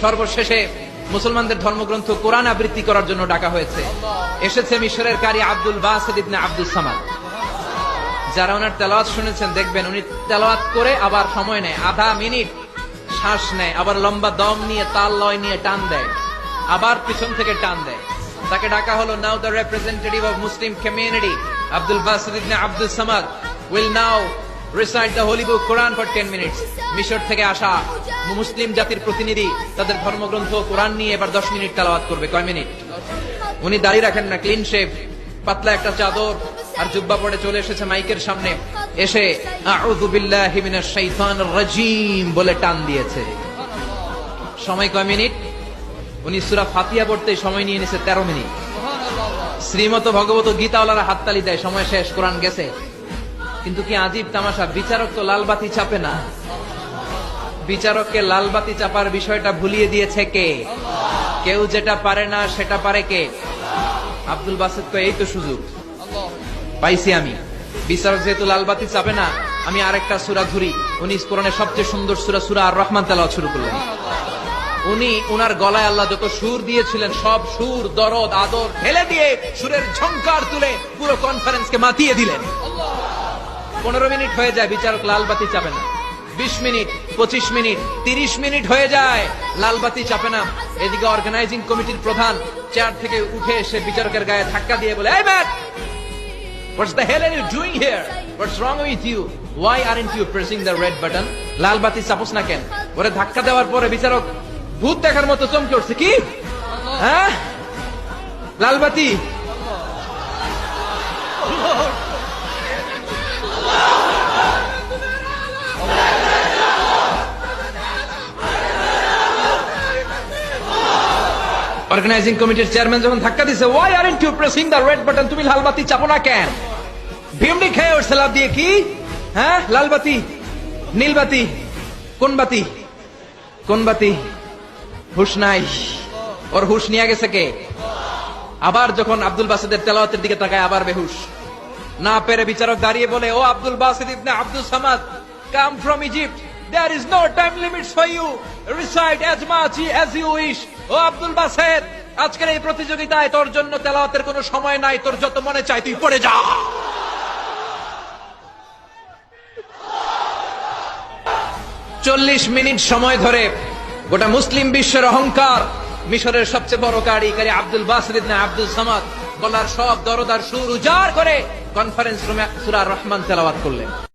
সর্বশেষে মুসলমানদের ধর্মগ্রন্থ কোরআন আবৃত্তি করার জন্য ডাকা হয়েছে। এসেছে মিশরের কারি Abdul Basit ibn Abdus Samad. যারা ওনার তেলাওয়াত শুনেছেন দেখবেন উনি তেলাওয়াত করে আবার সময় নেয়, আধা মিনিট শ্বাস নেয়, আবার লম্বা দম নিয়ে তাল লয় নিয়ে টান দেয়, আবার পিছন থেকে টান দেয়। তাকে ডাকা হলো, now the representative of Muslim community Abdul Basit ibn Abdus Samad will now recite the holy book Quran for 10 minutes. মিশর থেকে আসা মুসলিম জাতির প্রতিনিধি তাদের ধর্মগ্রন্থ কোরআন নিয়ে এবার 10 মিনিট তেলাওয়াত করবে। কয় মিনিট? উনি দাড়ি রাখেন না, ক্লিন শেভ, পাতলা একটা চাদর আর জুব্বা পরে চলে এসেছে মাইকের সামনে, এসে আউযু বিল্লাহি মিনাশ শাইতানির রাজীম বলে টান দিয়েছে। সময় কয় মিনিট? উনি সূরা ফাতিহা পড়তে সময় নিয়ে নিয়েছে 13 মিনিট। শ্রীমত ভগবত গীতাওয়ালারা হাততালি দেয়, সময় শেষ, কোরআন গেছে। কিন্তু কি আজীব তামাশা, বিচারক তো লালবাতি চাপে না। বিচারককে লালবাতি চাপার বিষয়টা ভুলিয়ে দিয়েছে কে? কেউ যেটা পারে না সেটা পারে কে? আব্দুল বাসিত তো এই তো সুযোগ পাইছি আমি। বিচারক যেহেতু লালবাতি চাপে না, আমি আরেকটা সূরা ধরি। উনি কোরআনের সবচেয়ে সুন্দর সূরা সূরা আর রহমান তেলাওয়াত শুরু করলেন। উনি উনার গলায় আল্লাহ যত সুর দিয়েছিলেন সব সুর, দরদ, আদর ঢেলে দিয়ে সুরের ঝংকার তুলে পুরো কনফারেন্সকে মাতিয়ে দিলেন। 15 মিনিট হয়ে যায়, বিচারক লালবাতি চাপে না। 20 মিনিট, 25 মিনিট, 30 মিনিট হয়ে যায়, লালবাতি চাপে না। এদিকে অর্গানাইজিং কমিটির প্রধান চেয়ার থেকে উঠে এসে বিচারকের গায়ে ধাক্কা দিয়ে বলে, এই man, what's the hell are you doing here? What's wrong with you? Why aren't you pressing the red button? লালবাতি চাপোস না কেন? ওরে ধাক্কা দেওয়ার পরে বিচারক ভূত দেখার মতো চমকে উঠছে। কি? হ্যাঁ, লালবাতি? অর্গানাইজিং কমিটির চেয়ারম্যান যখন ধাক্কা দিছে, why aren't you pressing the red button? তুমি লালবাতি চাপো না কেন? ভিমডি খেয়ে উঠছে লাভ দিয়ে। কি? হ্যাঁ, লালবাতি, নীলবাতি, কোন বাতি? কোন বাতি? হুশ নাই। ওর হুশ নিয়ে গেছে কে? আবার যখন আব্দুল বাসিদের তেলাওয়াতের দিকে তাকায় আবার বেহুশ। না পেরে বিচারক দাঁড়িয়ে বলে, ও Abdul Basit ibn Abdus Samad, come from Egypt, there is no time limits for you, recite as much as you wish. O Abdul বাসিত, আজকের এই প্রতিযোগিতায় তোর জন্য তেলাওয়াতের কোনো সময় নাই, তোর যত মনে চায় তুই পড়ে যা। 40 মিনিট সময় ধরে গোটা মুসলিম বিশ্বের অহংকার, মিশরের সবচেয়ে বড় কারি Abdul Basit ibn Abdus Samad গলার সব দরদার সুর উজাড় করে কনফারেন্স রুমে সূরা রহমান তেলাওয়াত করলেন।